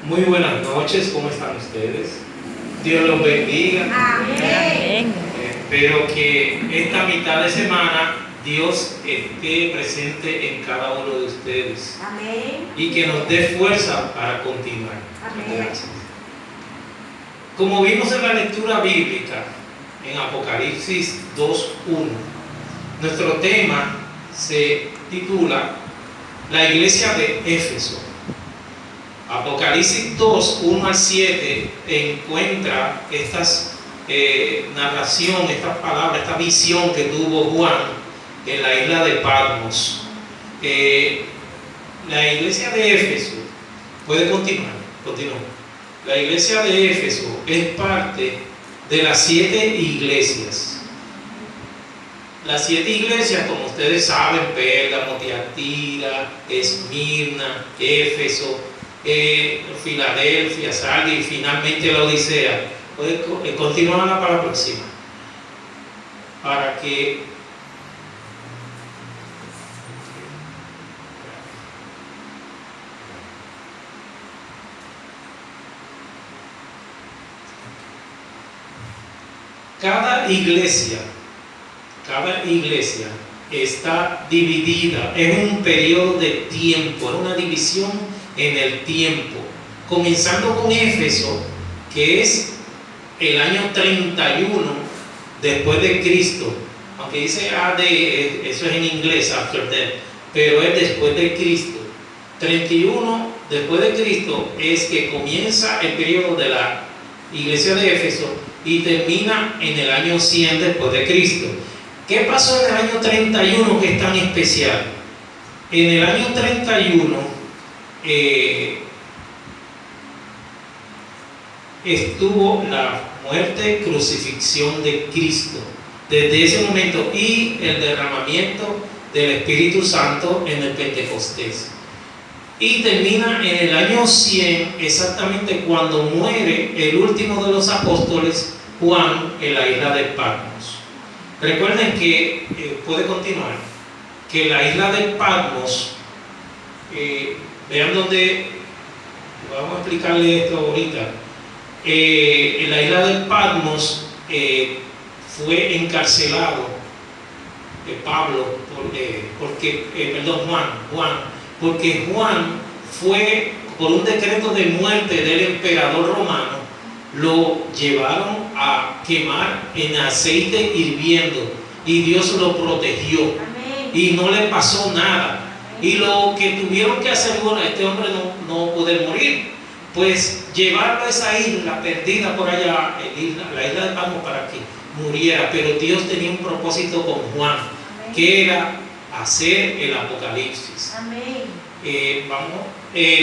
Muy buenas noches, ¿cómo están ustedes? Dios los bendiga. Amén. Espero que esta mitad de semana Dios esté presente en cada uno de ustedes Amén. y que nos dé fuerza para continuar. Amén. Gracias. Como vimos en la lectura bíblica en Apocalipsis 2:1, nuestro tema se titula La iglesia de Éfeso. Apocalipsis 2:1 al 7 encuentra estas narración, estas palabras, esta visión que tuvo Juan en la isla de Patmos. La iglesia de Éfeso, puede continuar. La iglesia de Éfeso es parte de las 7 iglesias. Las 7 iglesias, como ustedes saben, Pérgamo, Tiatira, Esmirna, Éfeso, Filadelfia, Sardis y finalmente la Odisea. Puede continuar para la próxima, para que cada iglesia está dividida en un periodo de tiempo, en una división en el tiempo, comenzando con Éfeso, que es el año 31 después de Cristo, aunque dice AD, eso es en inglés, after death, pero es después de Cristo. 31 después de Cristo es que comienza el periodo de la iglesia de Éfeso y termina en el año 100 después de Cristo. ¿Qué pasó en el año 31 que es tan especial? En el año 31 estuvo la muerte, crucifixión de Cristo desde ese momento y el derramamiento del Espíritu Santo en el Pentecostés. Y termina en el año 100, exactamente cuando muere el último de los apóstoles, Juan, en la isla de Patmos. Recuerden que, puede continuar, que la isla de Patmos, vean donde, vamos a explicarle esto ahorita, en la isla de Patmos fue encarcelado Pablo, Juan, porque Juan fue, por un decreto de muerte del emperador romano, lo llevaron a quemar en aceite hirviendo y Dios lo protegió. Amén. Y no le pasó nada. Y lo que tuvieron que hacer, bueno, este hombre no poder morir, pues llevarlo a esa isla perdida por allá, la isla de Patmos, para que muriera. Pero Dios tenía un propósito con Juan, Amén. que era hacer el Apocalipsis. Amén.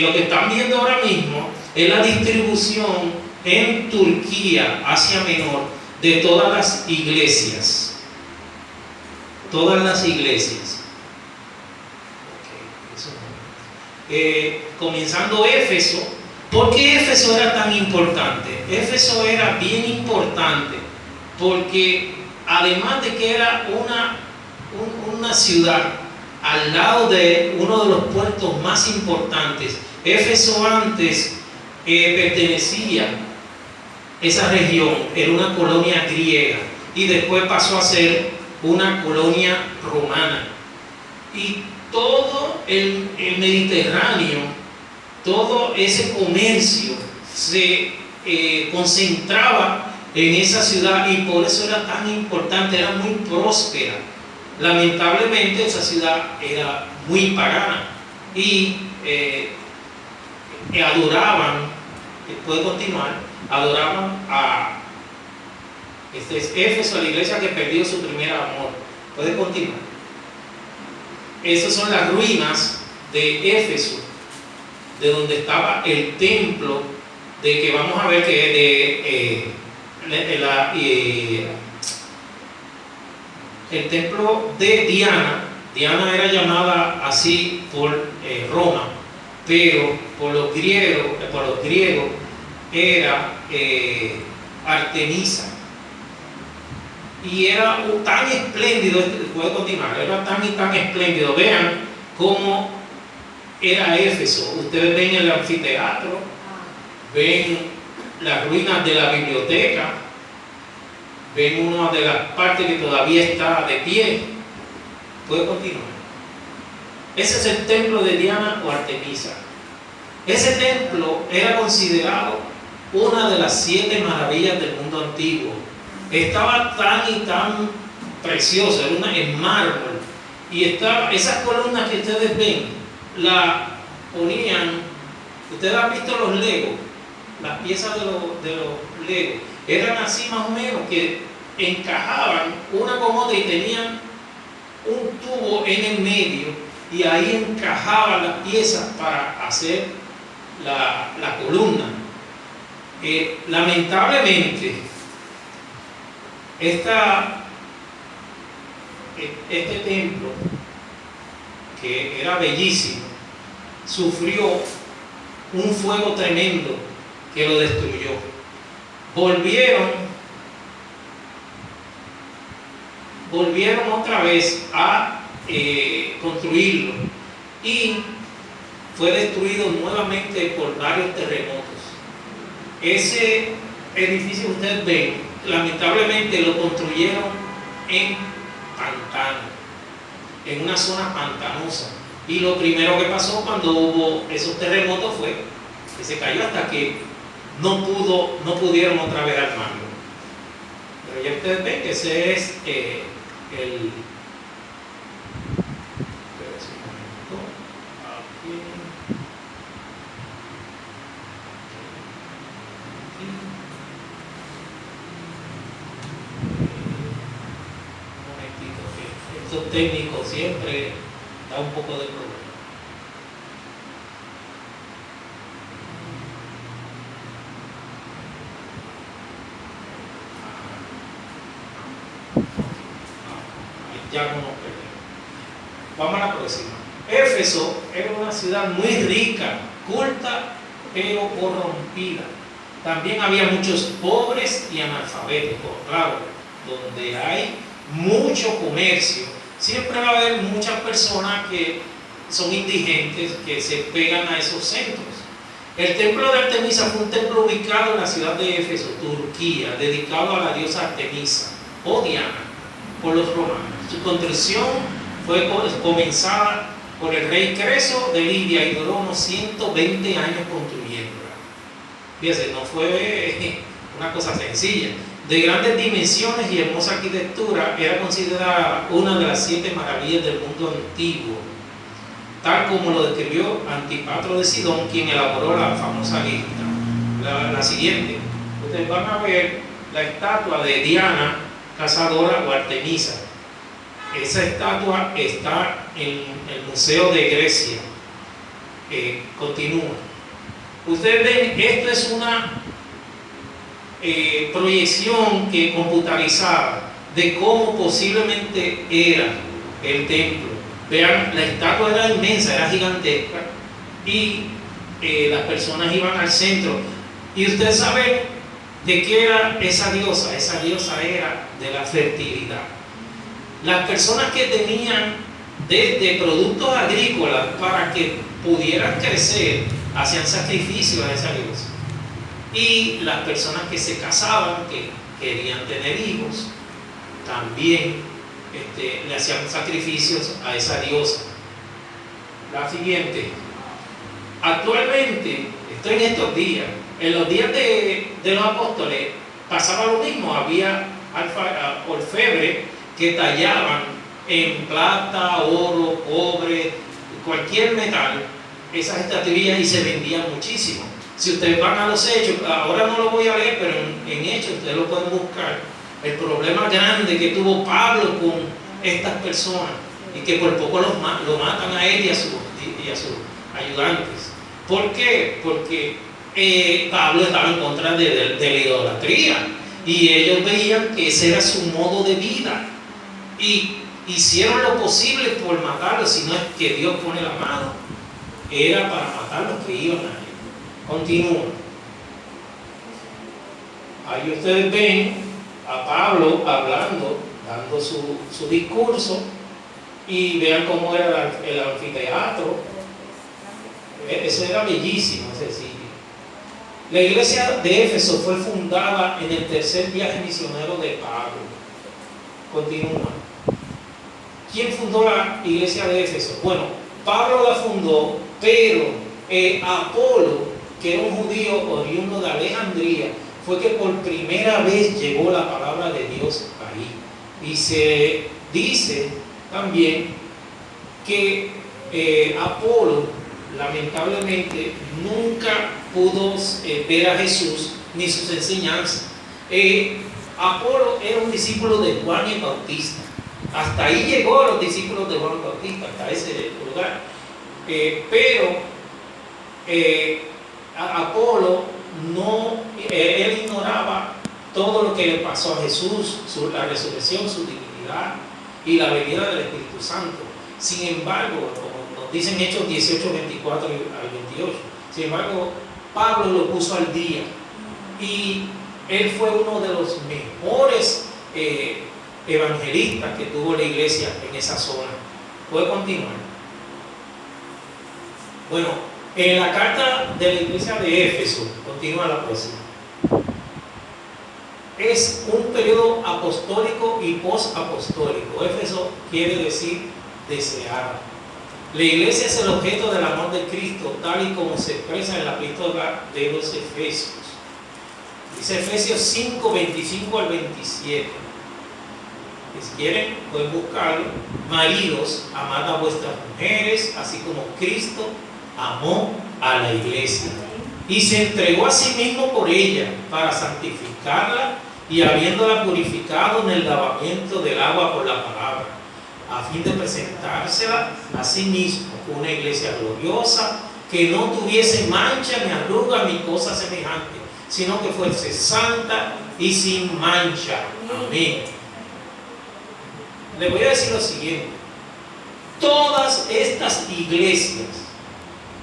Lo que están viendo ahora mismo es la distribución en Turquía, Asia Menor, de todas las iglesias. Todas las iglesias. Comenzando Éfeso. ¿Por qué Éfeso era tan importante? Éfeso era bien importante porque además de que era una ciudad al lado de uno de los puertos más importantes, Éfeso antes pertenecía, esa región era una colonia griega y después pasó a ser una colonia romana. Y todo el Mediterráneo, todo ese comercio se concentraba en esa ciudad y por eso era tan importante, era muy próspera. Lamentablemente esa ciudad era muy pagana y adoraban, puede continuar, adoraban a Éfeso, la iglesia que perdió su primer amor. Puede continuar. Esas son las ruinas de Éfeso, de donde estaba el templo, de que vamos a ver que el templo de Diana. Diana era llamada así por Roma, pero por los griegos era Artemisa. Y era tan espléndido, puedo continuar, era tan y tan espléndido. Vean cómo era Éfeso. Ustedes ven el anfiteatro, ven las ruinas de la biblioteca, ven una de las partes que todavía está de pie. Puede continuar. Ese es el templo de Diana o Artemisa. Ese templo era considerado una de las 7 maravillas del mundo antiguo. Estaba tan y tan precioso, era una en mármol. Y esas columnas que ustedes ven, la ponían, ustedes han visto los legos, las piezas de los legos, eran así más o menos, que encajaban una con otra y tenían un tubo en el medio, y ahí encajaban las piezas para hacer la columna. Lamentablemente, este templo, que era bellísimo, sufrió un fuego tremendo que lo destruyó. Volvieron otra vez a construirlo, y fue destruido nuevamente por varios terremotos. Ese edificio que ustedes ven, lamentablemente lo construyeron en pantano, en una zona pantanosa. Y lo primero que pasó cuando hubo esos terremotos fue que se cayó, hasta que no pudieron otra vez armarlo. Pero ya ustedes ven que ese es el... Estos técnicos siempre da un poco de problema. Ya no nos perdemos. Vamos a la próxima. Éfeso era una ciudad muy rica, culta, pero corrompida. También había muchos pobres y analfabetos. Claro, donde hay mucho comercio, siempre va a haber muchas personas que son indigentes, que se pegan a esos centros. El templo de Artemisa fue un templo ubicado en la ciudad de Éfeso, Turquía, dedicado a la diosa Artemisa o Diana por los romanos. Su construcción fue comenzada por el rey Creso de Libia y duró unos 120 años construyéndola. Fíjense, no fue una cosa sencilla. De grandes dimensiones y hermosa arquitectura, era considerada una de las 7 maravillas del mundo antiguo, tal como lo describió Antipatro de Sidón, quien elaboró la famosa lista. La siguiente, ustedes van a ver la estatua de Diana, cazadora o Artemisa. Esa estatua está en el Museo de Grecia. Continúa. Ustedes ven, esto es una proyección computarizada de cómo posiblemente era el templo. Vean, la estatua era inmensa, era gigantesca, y las personas iban al centro. Y ustedes saben de qué era esa diosa. Esa diosa era de la fertilidad. Las personas que tenían desde productos agrícolas para que pudieran crecer, hacían sacrificios a esa diosa. Y las personas que se casaban, que querían tener hijos, también le hacían sacrificios a esa diosa. La siguiente. Actualmente, esto en estos días, en los días de los apóstoles, pasaba lo mismo. Había orfebres que tallaban en plata, oro, cobre, cualquier metal, esas estatuillas, y se vendían muchísimo. Si ustedes van a los Hechos, ahora no lo voy a leer, pero en Hechos ustedes lo pueden buscar, el problema grande que tuvo Pablo con estas personas, y que por poco lo matan a él y a sus ayudantes. ¿Por qué? Porque Pablo estaba en contra de la idolatría, y ellos veían que ese era su modo de vida, y hicieron lo posible por matarlo. Si no es que Dios pone la mano, era para matar a los que iban a él. Continúa. Ahí ustedes ven a Pablo hablando, dando su discurso, y vean cómo era el anfiteatro. Eso era bellísimo, ese sitio. La iglesia de Éfeso fue fundada en el tercer viaje misionero de Pablo. Continúa. ¿Quién fundó la iglesia de Éfeso? Bueno, Pablo la fundó, pero Apolo, que era un judío oriundo de Alejandría, fue que por primera vez llegó la palabra de Dios ahí. Y se dice también que Apolo, lamentablemente, nunca pudo ver a Jesús ni sus enseñanzas. Apolo era un discípulo de Juan el Bautista. Hasta ahí llegó a los discípulos de Juan el Bautista, hasta ese lugar. Pero Apolo él ignoraba todo lo que le pasó a Jesús, la resurrección, su divinidad y la venida del Espíritu Santo. Sin embargo, como nos dicen Hechos 18, 24 al 28, sin embargo, Pablo lo puso al día y él fue uno de los mejores evangelistas que tuvo la iglesia en esa zona. ¿Puede continuar? Bueno, en la carta de la iglesia de Éfeso, continúa la próxima, es un periodo apostólico y post-apostólico. Éfeso quiere decir deseada. La iglesia es el objeto del amor de Cristo, tal y como se expresa en la epístola de los Efesios. Dice Efesios 5, 25 al 27. Si quieren, pueden buscarlo. Maridos, amad a vuestras mujeres, así como Cristo amó a la iglesia y se entregó a sí mismo por ella para santificarla y habiéndola purificado en el lavamiento del agua por la palabra, a fin de presentársela a sí mismo una iglesia gloriosa, que no tuviese mancha ni arruga ni cosa semejante, sino que fuese santa y sin mancha. Amén. Le voy a decir lo siguiente: todas estas iglesias,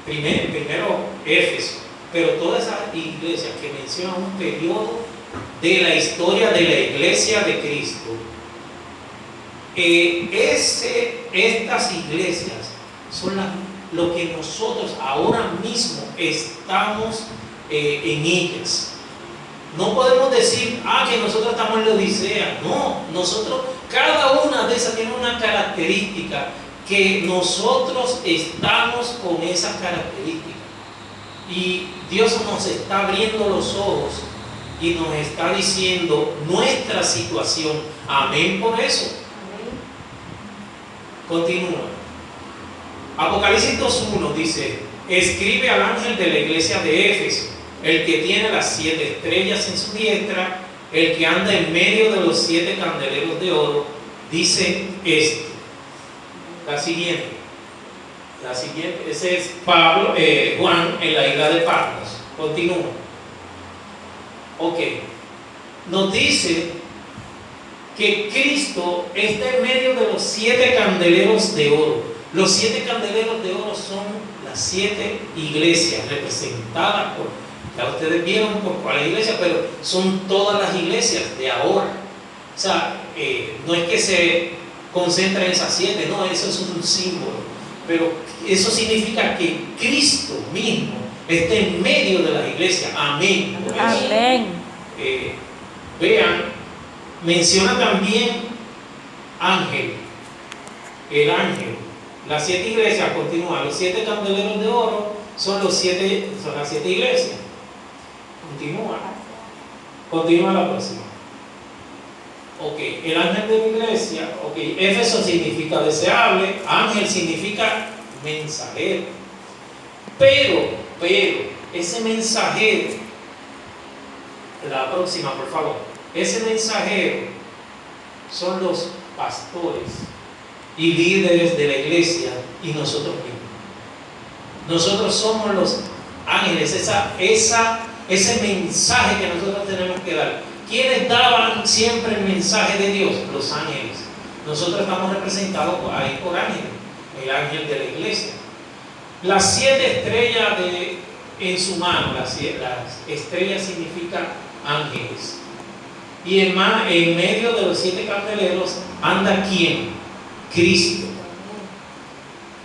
primero Éfeso, pero todas esas iglesias que mencionan un periodo de la historia de la iglesia de Cristo, estas iglesias son lo que nosotros ahora mismo estamos en ellas. No podemos decir, que nosotros estamos en la Odisea. No, cada una de esas tiene una característica, que nosotros estamos con esas características. Y Dios nos está abriendo los ojos y nos está diciendo nuestra situación. Amén por eso. Continúa. Apocalipsis 2.1 dice: escribe al ángel de la iglesia de Éfeso, el que tiene las 7 estrellas en su diestra, el que anda en medio de los 7 candeleros de oro, dice esto. La siguiente, ese es Juan en la isla de Patmos. Continúa. Ok, nos dice que Cristo está en medio de los 7 candeleros de oro. Los 7 candeleros de oro son las 7 iglesias representadas por, ya ustedes vieron por cuál iglesia, pero son todas las iglesias de ahora. O sea, no es que se concentra en esas 7, no, eso es un símbolo, pero eso significa que Cristo mismo está en medio de las iglesias. Amén. Amén. Vean, menciona también ángel, el ángel. Las 7 iglesias, continúan, los 7 candeleros de oro son las 7 iglesias. Continúa la próxima. Ok, el ángel de la iglesia, ok, Éfeso significa deseable, ángel significa mensajero. Pero, ese mensajero, la próxima por favor, ese mensajero son los pastores y líderes de la iglesia y nosotros mismos. Nosotros somos los ángeles, ese mensaje que nosotros tenemos que dar. ¿Quiénes daban siempre el mensaje de Dios? Los ángeles. Nosotros estamos representados ahí por ángeles, el ángel de la iglesia. Las 7 estrellas en su mano, las estrellas significan ángeles. Y en medio de los 7 candeleros anda ¿quién? Cristo.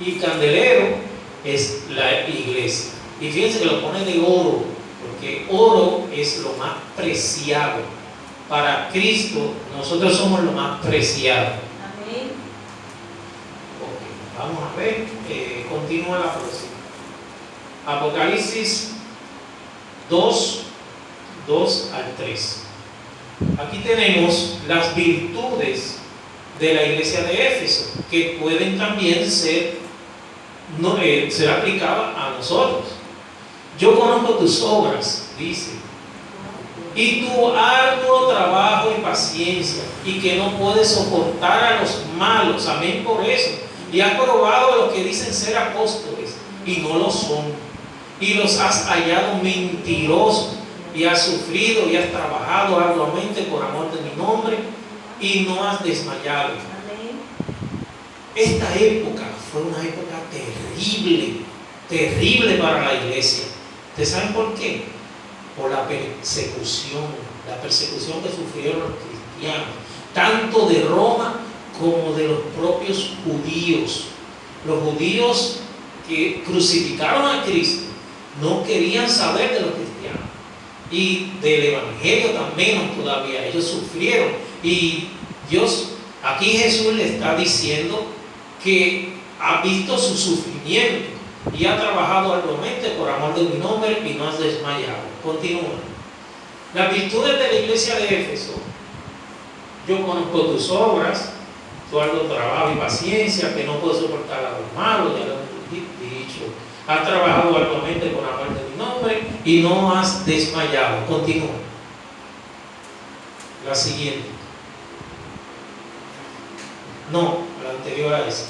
Y candelero es la iglesia. Y fíjense que lo pone de oro. porque oro es lo más preciado. Para Cristo, nosotros somos lo más preciado. Amén. Ok, vamos a ver, continúa la próxima. Apocalipsis 2, 2 al 3. Aquí tenemos las virtudes de la iglesia de Éfeso, que pueden también ser aplicadas a nosotros. Yo conozco tus obras, dice, y tu arduo trabajo y paciencia, y que no puedes soportar a los malos, amén por eso, y has probado a los que dicen ser apóstoles, y no lo son, y los has hallado mentirosos, y has sufrido y has trabajado arduamente por amor de mi nombre, y no has desmayado. Amén. Esta época fue una época terrible para la iglesia. ¿Ustedes saben por qué? Por la persecución que sufrieron los cristianos, tanto de Roma como de los propios judíos. Los judíos que crucificaron a Cristo no querían saber de los cristianos, y del evangelio también todavía. Ellos sufrieron, y Dios, aquí Jesús le está diciendo que ha visto su sufrimiento y ha trabajado arduamente por amor de mi nombre y no has desmayado. Continúa. Las virtudes de la iglesia de Éfeso: yo conozco tus obras, tu arduo trabajo y paciencia, que no puedes soportar a los malos, ya lo hemos dicho. Has trabajado arduamente por amor de mi nombre y no has desmayado. Continúa. La siguiente. No, la anterior a esa.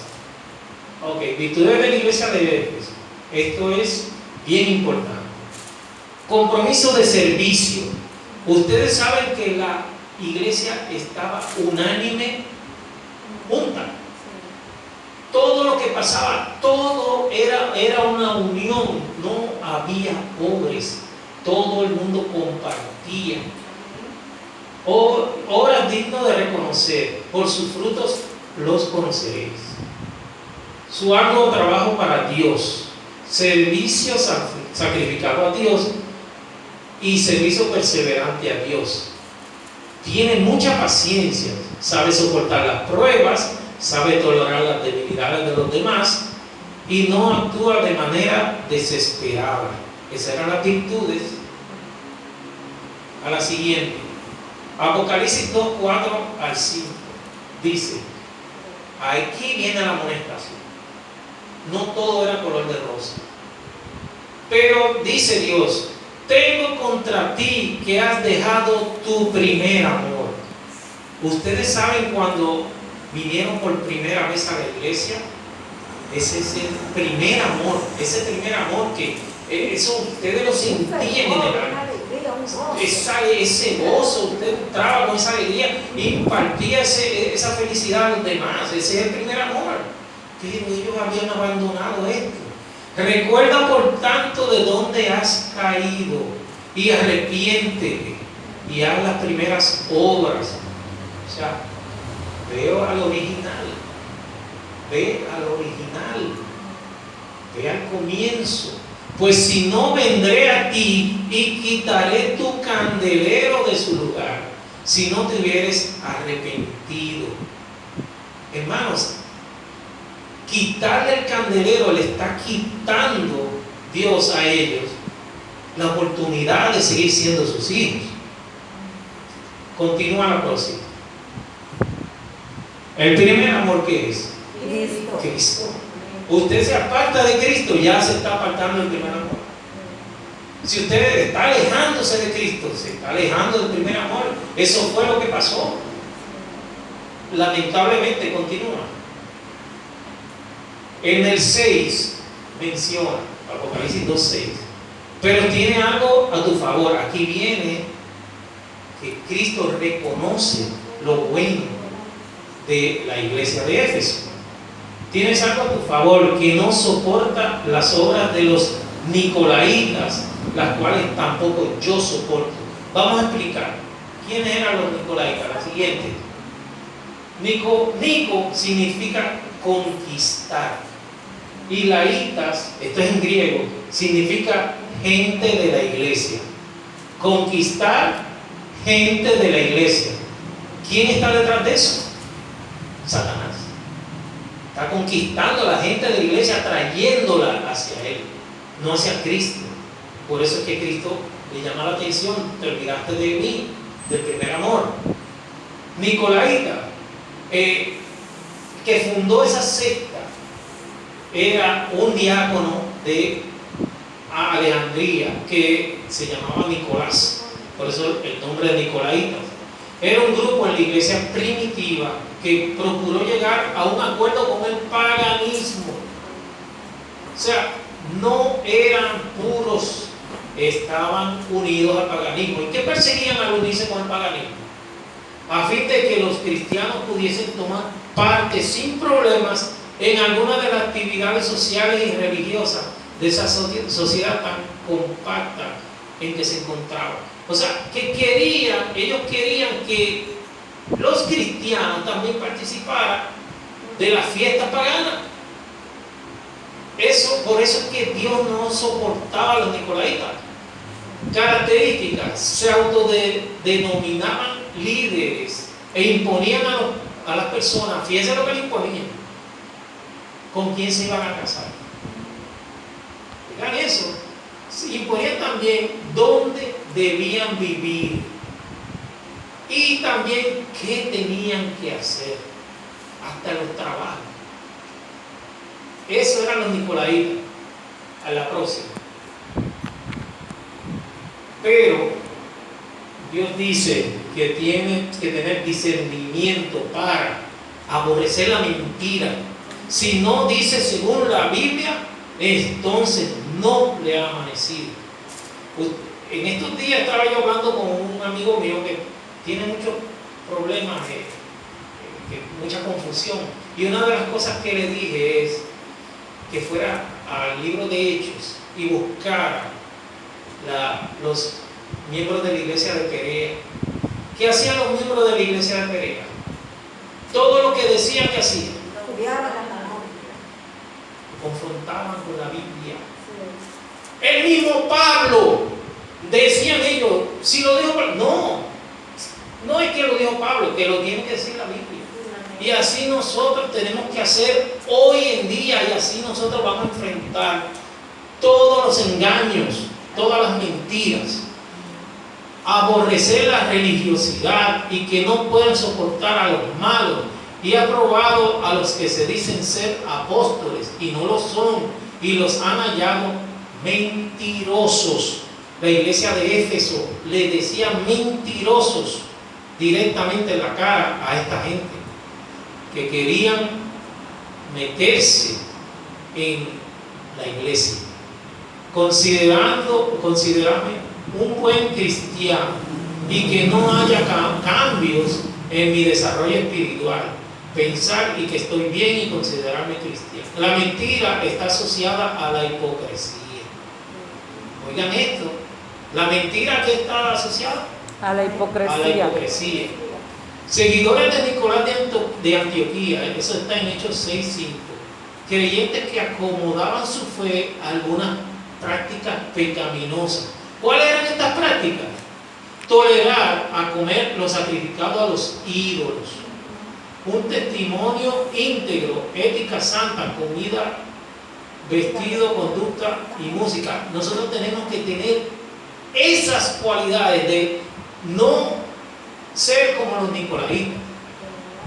Ok, virtudes de la iglesia de Éfeso. Esto es bien importante. Compromiso de servicio. Ustedes saben que la iglesia estaba unánime, junta. Todo lo que pasaba, todo era una unión. No había pobres. Todo el mundo compartía. Obras dignas de reconocer. Por sus frutos los conoceréis. Su arduo trabajo para Dios, servicio sacrificado a Dios y servicio perseverante a Dios. Tiene mucha paciencia, sabe soportar las pruebas, sabe tolerar las debilidades de los demás y no actúa de manera desesperada. Esas eran las virtudes. A la siguiente, Apocalipsis 2, 4 al 5, dice: aquí viene la amonestación. No todo era color de rosa, pero dice Dios: tengo contra ti que has dejado tu primer amor. Ustedes saben, cuando vinieron por primera vez a la iglesia, ese es el primer amor, que eso ustedes lo sentían en el alma. Ese gozo, usted entraba con esa alegría y impartía esa felicidad a los demás. Ese es el primer amor. Pero ellos habían abandonado esto. Recuerda por tanto de dónde has caído y arrepiéntete y haz las primeras obras. O sea, veo al original, ve al comienzo. Pues si no, vendré a ti y quitaré tu candelero de su lugar, si no te hubieres arrepentido. Hermanos, quitarle el candelero, le está quitando Dios a ellos la oportunidad de seguir siendo sus hijos. Continúa la próxima. El primer amor, ¿qué es? Cristo. Usted se aparta de Cristo, ya se está apartando del primer amor. Si usted está alejándose de Cristo, se está alejando del primer amor. Eso fue lo que pasó. Lamentablemente. Continúa. En el 6 menciona, Apocalipsis 2:6, pero tiene algo a tu favor. Aquí viene que Cristo reconoce lo bueno de la iglesia de Éfeso. Tienes algo a tu favor, que no soporta las obras de los nicolaitas, las cuales tampoco yo soporto. Vamos a explicar quiénes eran los nicolaitas. La siguiente. Nico significa conquistar, y laitas, esto es en griego, significa gente de la iglesia. Conquistar gente de la iglesia. ¿Quién está detrás de eso? Satanás. Está conquistando a la gente de la iglesia, atrayéndola hacia él, no hacia Cristo. Por eso es que Cristo le llama la atención: te olvidaste de mí, del primer amor. Nicolaita, que fundó esa secta, era un diácono de Alejandría que se llamaba Nicolás, por eso el nombre de Nicolaitas. Era un grupo en la iglesia primitiva que procuró llegar a un acuerdo con el paganismo. O sea, no eran puros, estaban unidos al paganismo. ¿Y qué perseguían al unirse con el paganismo? A fin de que los cristianos pudiesen tomar parte sin problemas en alguna de las actividades sociales y religiosas de esa sociedad tan compacta en que se encontraba. O sea, ellos querían que los cristianos también participaran de las fiestas paganas. Por eso es que Dios no soportaba a los nicolaitas. Características: se autodenominaban líderes e imponían a las personas. Fíjense lo que le imponían: con quién se iban a casar. Vean eso. Imponían también dónde debían vivir y también qué tenían que hacer, hasta los trabajos. Eso eran los nicolaitas. A la próxima. Pero Dios dice que tiene que tener discernimiento para aborrecer la mentira. Si no dice según la Biblia, entonces no le ha amanecido. En estos días estaba yo hablando con un amigo mío que tiene muchos problemas, mucha confusión, y una de las cosas que le dije es que fuera al libro de Hechos y buscara los miembros de la iglesia de Perea. ¿Qué hacían los miembros de la iglesia de Perea? Todo lo que decían que hacían, confrontaban con la Biblia. El mismo Pablo, decían ellos, si lo dijo Pablo, no es que lo dijo Pablo, que lo tiene que decir la Biblia. Y así nosotros tenemos que hacer hoy en día, y así nosotros vamos a enfrentar todos los engaños, todas las mentiras, aborrecer la religiosidad y que no pueden soportar a los malos, y ha probado a los que se dicen ser apóstoles y no lo son, y los han hallado mentirosos. La iglesia de Éfeso le decía mentirosos directamente en la cara a esta gente que querían meterse en la iglesia. Considerarme un buen cristiano y que no haya cambios en mi desarrollo espiritual, pensar y que estoy bien y considerarme cristiano. La mentira está asociada a la hipocresía. Oigan esto, la mentira, ¿qué está asociada? A la hipocresía. A la hipocresía. Seguidores de Nicolás de Antioquía, eso está en Hechos 6:5, creyentes que acomodaban su fe a algunas prácticas pecaminosas. ¿Cuáles eran estas prácticas? Tolerar a comer lo sacrificado a los ídolos, un testimonio íntegro, ética santa, comida, vestido, conducta y música. Nosotros tenemos que tener esas cualidades de no ser como los nicolaitas.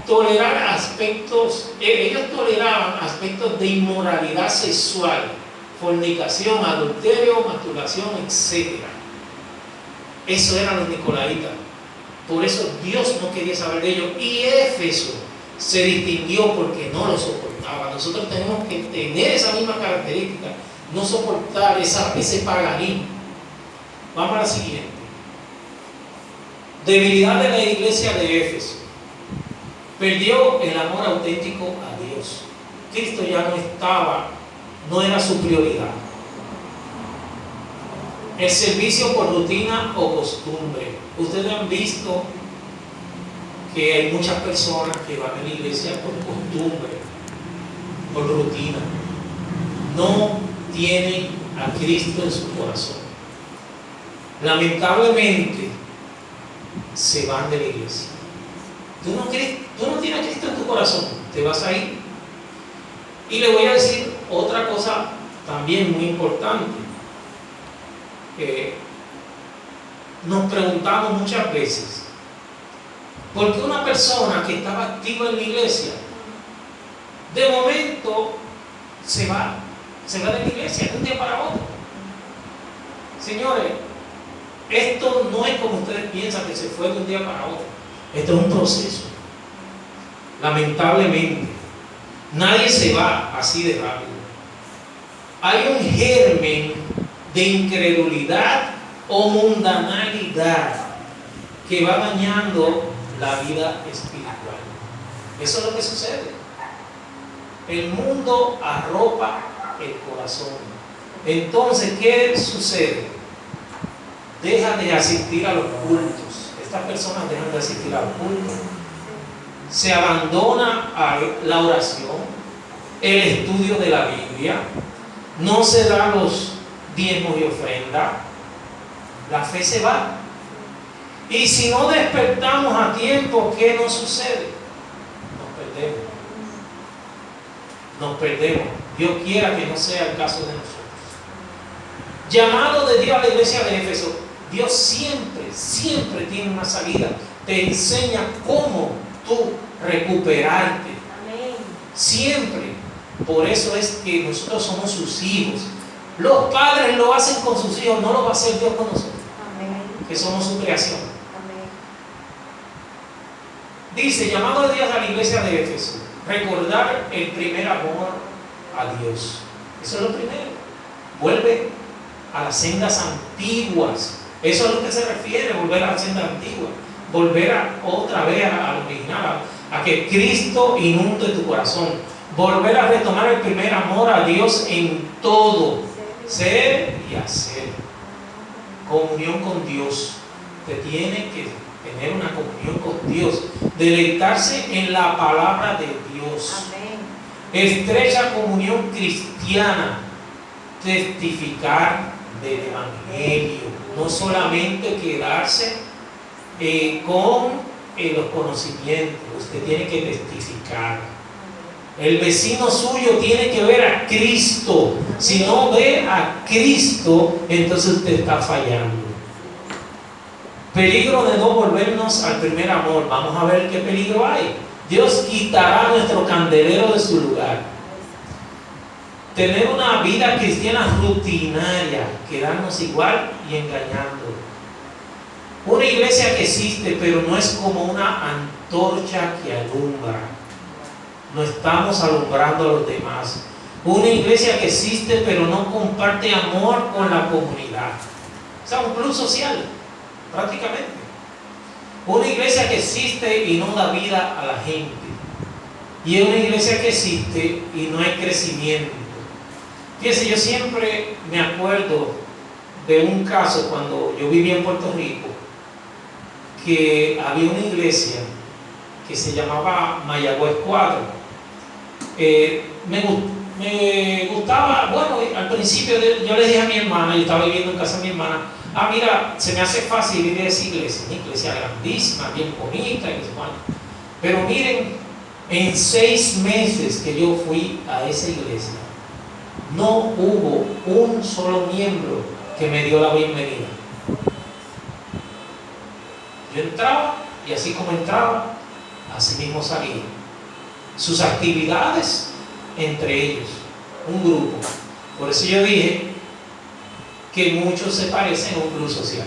Tolerar aspectos, ellos toleraban aspectos de inmoralidad sexual, fornicación, adulterio, masturbación, etc. Eso eran los nicolaitas. Por eso Dios no quería saber de ellos. Y Éfeso se distinguió porque no lo soportaba. Nosotros tenemos que tener esa misma característica, no soportar ese paganismo. Vamos a la siguiente. Debilidad de la iglesia de Éfeso. Perdió el amor auténtico a Dios. Cristo ya no era su prioridad. El servicio por rutina o costumbre. Ustedes han visto que hay muchas personas que van a la iglesia por costumbre, por rutina. No tienen a Cristo en su corazón. lamentablemente se van de la iglesia. Tú no tienes a Cristo en tu corazón, te vas a ir. Y le voy a decir otra cosa también muy importante. Nos preguntamos muchas veces, ¿por qué una persona que estaba activa en la iglesia, de momento se va de la iglesia de un día para otro? Señores, esto no es como ustedes piensan que se fue de un día para otro. Esto es un proceso. Lamentablemente, nadie se va así de rápido. Hay un germen de incredulidad o mundanalidad que va dañando la vida espiritual. Eso es lo que sucede. El mundo arropa el corazón. Entonces, ¿qué sucede? Deja de asistir a los cultos. Estas personas dejan de asistir a los cultos. Se abandona a la oración, el estudio de la Biblia, no se dan los diezmos y ofrendas, la fe se va. Y si no despertamos a tiempo, ¿qué nos sucede? Nos perdemos. Dios quiera que no sea el caso de nosotros. Llamado de Dios a la iglesia de Éfeso, Dios siempre tiene una salida. Te enseña cómo tú recuperarte. Amén. Siempre. Por eso es que nosotros somos sus hijos. Los padres lo hacen con sus hijos, no lo va a hacer Dios con nosotros. Amén. Que somos su creación. Amén. Dice, llamado de Dios a la iglesia de Éfeso, recordar el primer amor a Dios. Eso es lo primero. Vuelve a las sendas antiguas. Eso es a lo que se refiere, volver a las sendas antiguas. Volver otra vez al original, a que Cristo inunde tu corazón. Volver a retomar el primer amor a Dios en todo. Ser y hacer. Comunión con Dios. Te tiene que tener una comunión con Dios. Deleitarse en la palabra de Dios. Amén. Estrecha comunión cristiana. Testificar del Evangelio. No solamente quedarse con los conocimientos. Usted tiene que testificar. El vecino suyo tiene que ver a Cristo. Si no ve a Cristo, entonces usted está fallando. Peligro de no volvernos al primer amor. Vamos a ver qué peligro hay. Dios quitará nuestro candelero de su lugar. Tener una vida cristiana rutinaria, quedarnos igual y engañando. Una iglesia que existe, pero no es como una antorcha que alumbra. No estamos alumbrando a los demás. Una iglesia que existe, pero no comparte amor con la comunidad. O sea, un club social, prácticamente. Una iglesia que existe y no da vida a la gente. Y es una iglesia que existe y no hay crecimiento. Fíjense, yo siempre me acuerdo de un caso cuando yo vivía en Puerto Rico, que había una iglesia que se llamaba Mayagüez 4. Me gustaba, bueno, al principio yo le dije a mi hermana, yo estaba viviendo en casa de mi hermana, mira, se me hace fácil ir a esa iglesia, una iglesia grandísima, bien bonita, pero miren, en 6 meses que yo fui a esa iglesia, no hubo un solo miembro que me dio la bienvenida. Yo entraba y así como entraba, así mismo salía. Sus actividades entre ellos, un grupo. Por eso yo dije que muchos se parecen a un club social.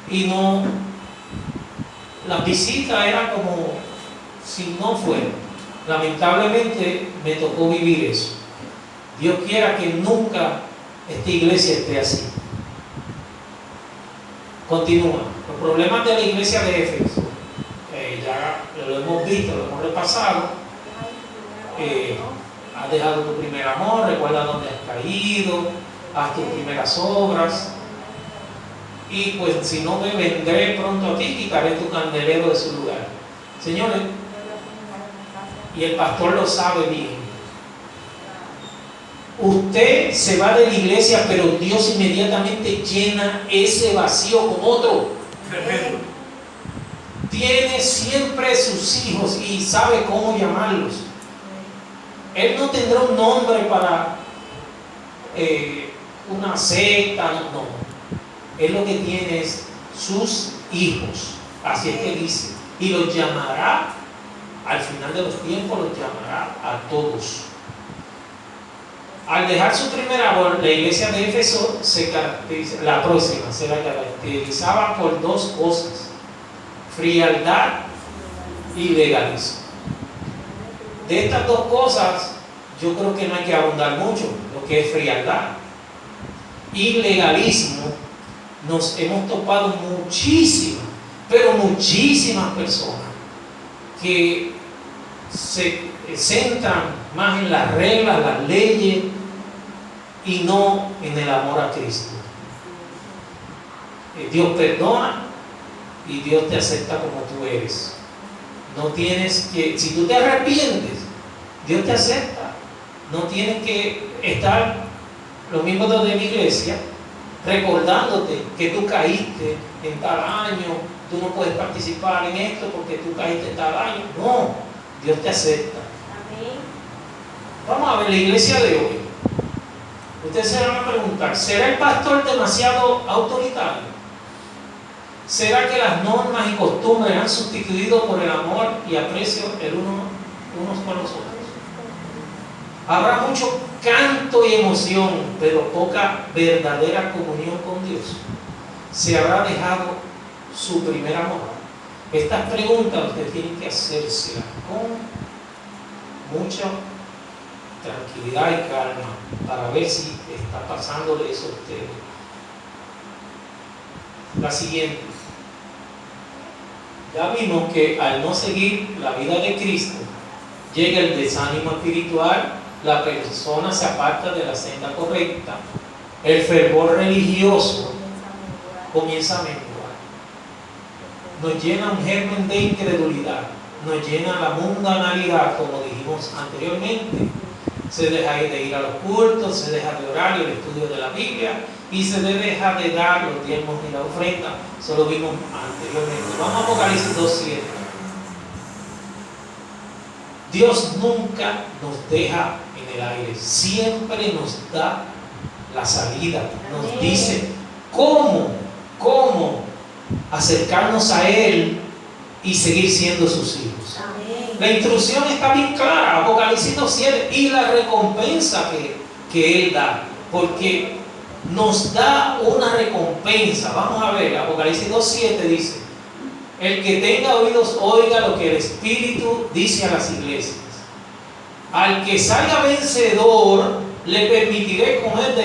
Y no, la visita era como si no fuera. Lamentablemente me tocó vivir eso. Dios quiera que nunca esta iglesia esté así. Continúa. Los problemas de la iglesia de Éfeso, ya lo hemos visto, lo hemos repasado. Has dejado tu primer amor, recuerda dónde has caído, haz tus primeras obras. Y pues si no me vendré pronto a ti, quitaré tu candelero de su lugar. Señores, y el pastor lo sabe bien. Usted se va de la iglesia, pero Dios inmediatamente llena ese vacío con otro. Tiene siempre sus hijos y sabe cómo llamarlos. Él no tendrá un nombre para una secta, no. Él lo que tiene es sus hijos. Así es que dice. Y los llamará, al final de los tiempos, los llamará a todos. Al dejar su primer amor, la iglesia de Éfeso la próxima se caracterizaba por dos cosas: frialdad y legalismo. De estas dos cosas, yo creo que no hay que abundar mucho. Lo que es frialdad y legalismo, nos hemos topado muchísimas, pero muchísimas personas que se centran más en las reglas, las leyes, y no en el amor a Cristo. Dios perdona y Dios te acepta como tú eres. No tienes que, si tú te arrepientes, Dios te acepta. No tienes que estar los miembros de la iglesia recordándote que tú caíste en tal año, tú no puedes participar en esto porque tú caíste en tal año. No, Dios te acepta. Amén. Vamos a ver la iglesia de hoy. Ustedes se van a preguntar, ¿será el pastor demasiado autoritario? ¿Será que las normas y costumbres han sustituido por el amor y aprecio unos por los otros? Habrá mucho canto y emoción, pero poca verdadera comunión con Dios. ¿Se habrá dejado su primer amor? Estas preguntas ustedes tienen que hacérselas con mucha tranquilidad y calma para ver si está pasándole eso a ustedes. La siguiente. Ya vimos que al no seguir la vida de Cristo, llega el desánimo espiritual, la persona se aparta de la senda correcta, el fervor religioso comienza a menguar. Nos llena un germen de incredulidad, nos llena la mundanalidad, como dijimos anteriormente. Se deja de ir a los cultos, se deja de orar y el estudio de la Biblia, y se deja de dar los diezmos y la ofrenda. Eso lo vimos anteriormente. Vamos a Apocalipsis 2:7. Dios nunca nos deja en el aire, siempre nos da la salida, nos dice cómo acercarnos a Él y seguir siendo sus hijos. La instrucción está bien clara, Apocalipsis 2:7, y la recompensa que Él da, porque nos da una recompensa. Vamos a ver, Apocalipsis 2:7 dice: el que tenga oídos oiga lo que el Espíritu dice a las iglesias. Al que salga vencedor, le permitiré comer de